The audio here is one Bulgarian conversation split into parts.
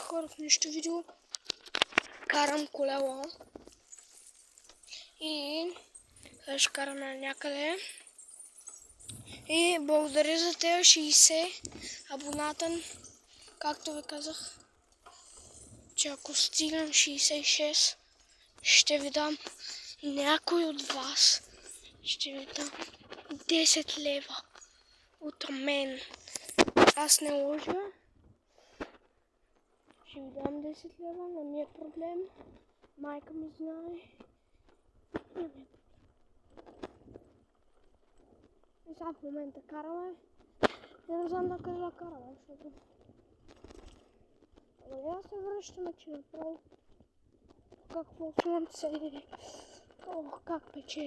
хора, в нещо видео карам колело и ще караме някъде. И благодаря за тези 60 абоната, както ви казах, че ако стигнем 66, ще ви дам някой от вас, ще ви дам 10 лева от мен. Аз не лъжа. Ще ви дам 10 лева, не ми е проблем. Майка ми знае. Не ми е проблем. И сега в момента караме. Не знам на къде да караме, защото... Сега се връщаме, че направо какво слънце, как пече.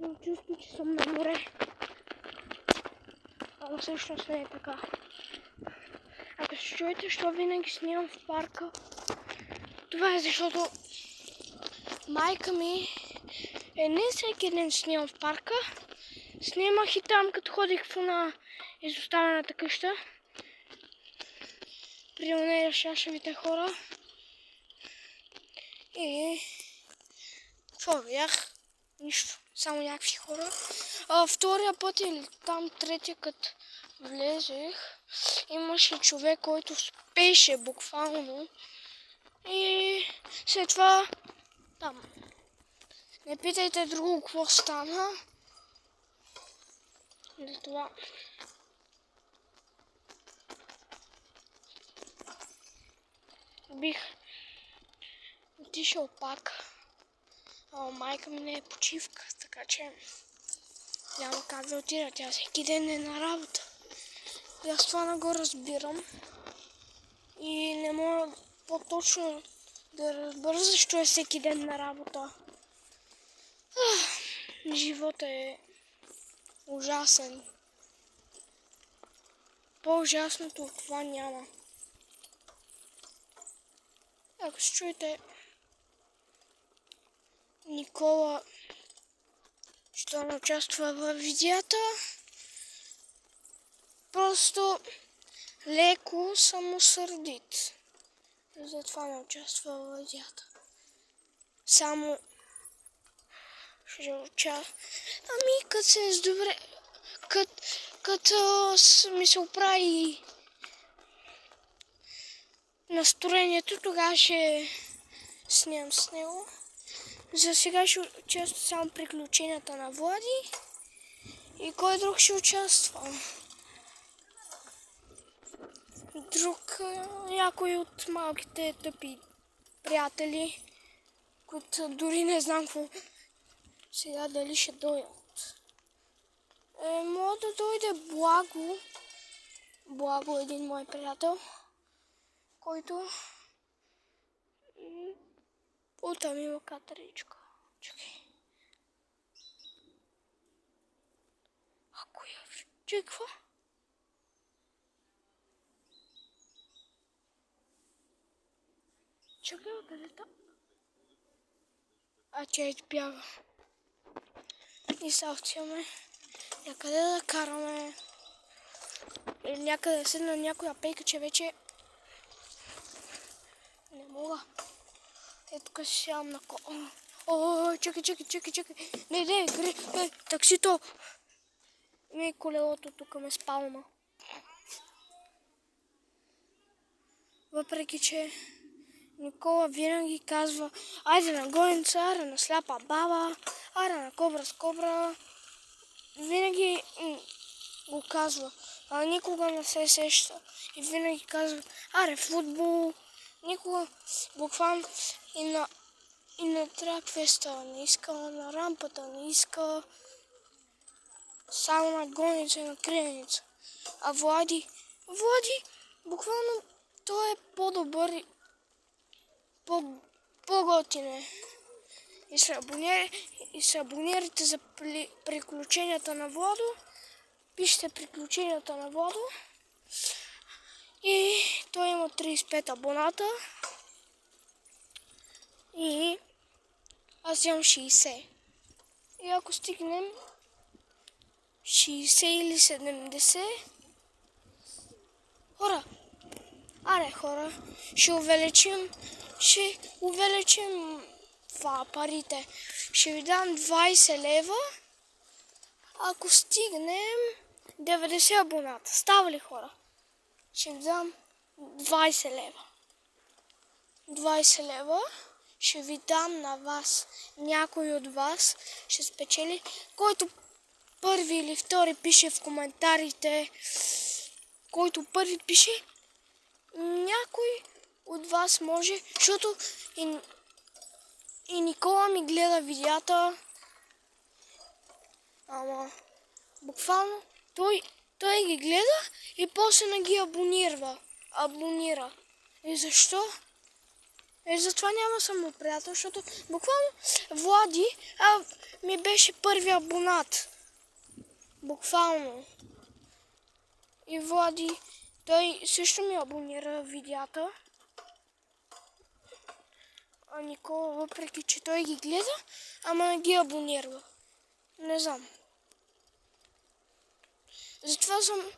Имам чувство, че съм на море. Ама всъщност не е така. Ако се чуете, защо винаги снимам в парка, това е защото майка ми не всеки ден снимам в парка. Снимах и там, като ходих в една изоставената къща. При нея шашевите хора. И какво бях? Нищо, само някакви хора. Втория път или там третия, като влезех, имаше човек, който спеше буквално. И след това там. Не питайте друго какво стана. За това. Бих отишъл пак. Майка ми не е почивка, така че няма как да отида. Тя всеки ден е на работа. И аз това не го разбирам. И не мога по-точно да разбера защо е всеки ден на работа. Живота е ужасен. По-ужасното от това няма. Ако се чуете, Никола ще не участва в видеята. Просто леко съм усърдит. Затова не участва в видеята. Само ще участва. Ами като се е добре, като ми се оправи настроението, тогава ще снимам с него. За сега ще участва само приключенията на Влади. И кой друг ще участва? Друг, някой от малките тъпи приятели, които дори не знам какво сега дали ще дойдат. Мога да дойде Благо. Благо е един мой приятел, който там има катеричка. Чакай. Ако я... Чакай, какво? Чакай, къде там? Че бяга. И сега отиваме някъде да караме. Или някъде да седна някоя пейка, че вече не мога. Тук си сядам на кола. Чакай. Не, къде? Таксито. И колелото тук ме спална. Въпреки, че Никола винаги казва: айде на гойница, аре на сляпа баба, аре на кобра с кобра. Винаги го казва, а никога не се сеща. И винаги казва: аре футбол. Никога буквално и на тракфеста не иска, на рампата не иска. Само на гойница и на криеница. А Влади, буквално той е по-добър и по-готин е. И се абонирайте за приключенията на Владо. Пишете приключенията на Владо. И той има 35 абоната. И аз имам 60. И ако стигнем 60 или 70... Хора! Аре, хора, ще увеличим парите. Ще ви дам 20 лева, ако стигнем 90 абоната. Става ли, хора? Ще ви дам 20 лева. 20 лева ще ви дам на вас. Някой от вас ще спечели, който първи или втори пише в коментарите, който първи пише, някой от вас може, защото и Никола ми гледа видеята, ама буквално той ги гледа и после не ги абонира. И защо? Затова няма само приятел, защото буквално Влади ми беше първи абонат. Буквално. И Влади, той също ми абонира видеята. А Никола, въпреки че той ги гледа, ама не ги абонира. Не знам. Затова съм...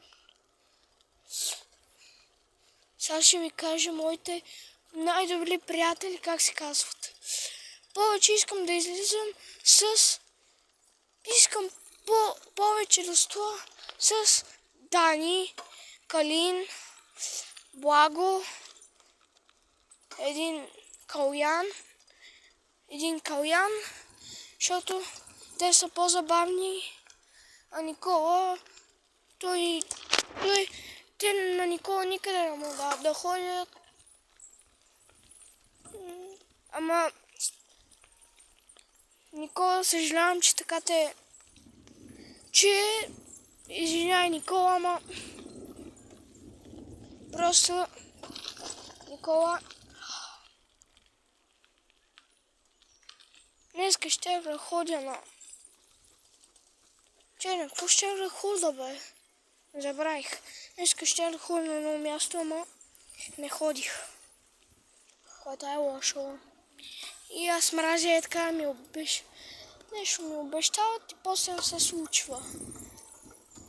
Сега ще ви кажа моите най-добри приятели, как се казват. Повече искам да излизам с... Искам повече да стоя с Дани, Калин, Благо, един Калян, защото те са по-забавни, а Никола, те на Никола никъде не могат да ходят. Ама Никола, съжалявам, че така извиняй, Никола, ама просто Никола, днеска ще да ходя на... какво ще да ходя, бе? Забравих. Днеска ще да ходя на едно място, ама не ходих. Което е лошо. И аз мразя така нещо ми обещават и после не се случва.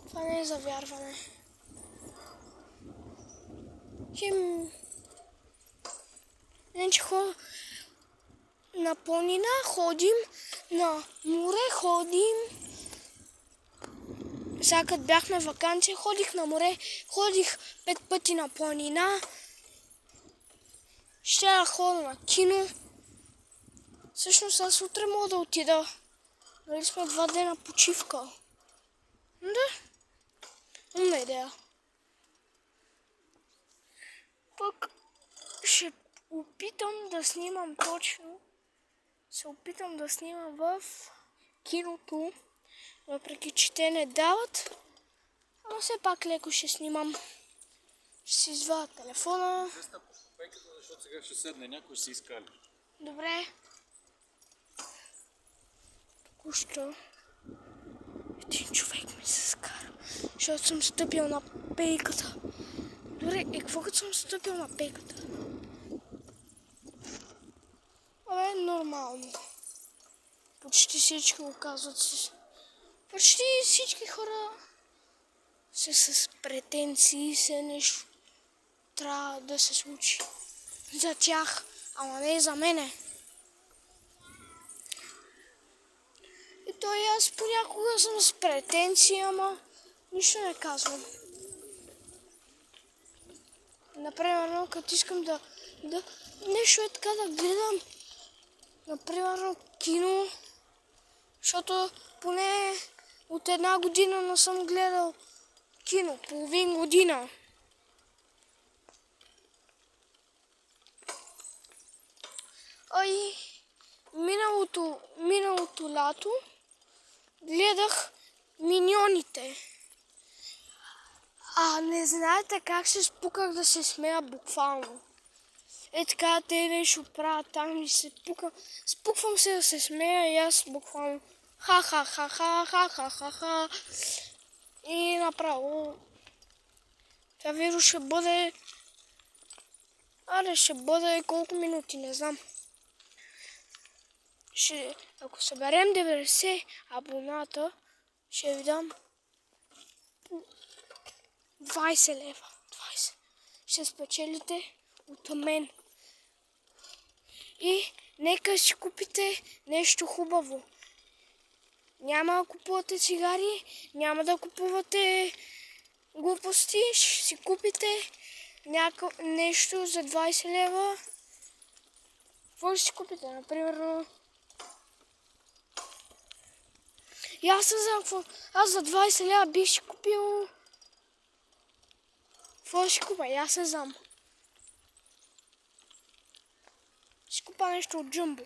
Това не е за вярване. Иначе на планина ходим, на море ходим. Сега като бяхме в ваканция, ходих на море, ходих 5 пъти на планина. Ще да ходя на кино. Всъщност аз утре мога да отида. Нали сме 2 дена почивка. Да. Умна идея. Пък ще опитам да снимам точно. Се опитам да снимам в киното. Въпреки че те не дават. Ама все пак леко ще снимам. Ще си извадя телефона. Защото сега ще седне някой ще си изкали. Добре. Току-що един човек ми се скара, защото съм стъпил на пейката. Добре, какво като съм стъпил на пейката? Абе, нормално. Почти всички го казват си. Почти всички хора са с претенции, се нещо трябва да се случи за тях, ама не за мене. И то и аз понякога съм с претенции, ама нищо не казвам. Например, като искам да нещо е така да гледам, например, кино, защото поне от 1 година не съм гледал кино, половин година. И миналото лято гледах Миньоните. Не знаете как се спуках да се смея буквално. Е така, те нещо правят там и се спуквам се да се смея и аз буквално ха-ха-ха-ха-ха-ха-ха-ха. И направо това видео ще бъде... ще бъде колко минути, не знам. Ако съберем 90 абоната, ще ви дам 20 лева. 20. ще спечелите от мен. И нека си купите нещо хубаво. Няма да купувате цигари, няма да купувате глупости, ще си купите нещо за 20 лева. Какво ще си купите? Например, и аз не знам какво. Аз за 20 лева бих си купил. Какво ще купа? И аз не знам. Ще купа нещо от Джумбо.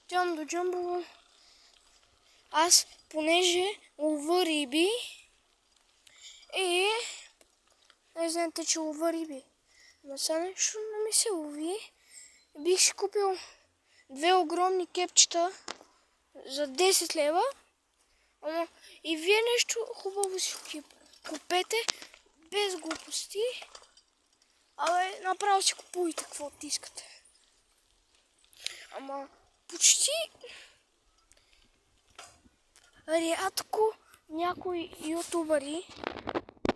Отивам до Джумбо. Аз, понеже лова риби и не знаете, че лова риби. Но сега нещо не ми се лови. Бих си купил 2 огромни кепчета за 10 лева. Ама и вие нещо хубаво си купете, без глупости. Абе, направо си купуйте каквото искате. Ама почти рядко някои ютубъри,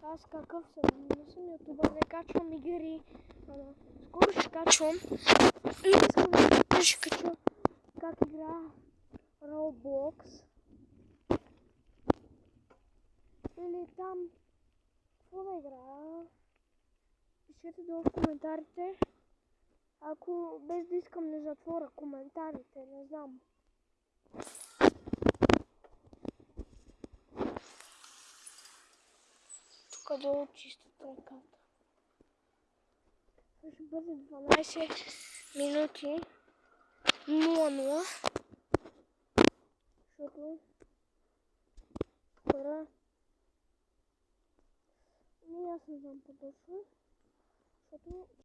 аз какъв съм, не съм ютубър, не качвам игри, ама скоро ще качвам. И искам да ще качвам как игра Roblox. Или там, какво да играя? Пишете долу в коментарите. Ако без да искам не затворя коментарите, не знам. Тук долу чисто тръката. Ще бъде 12 минути 00. Защото хора не аз не знам по-точно. Защото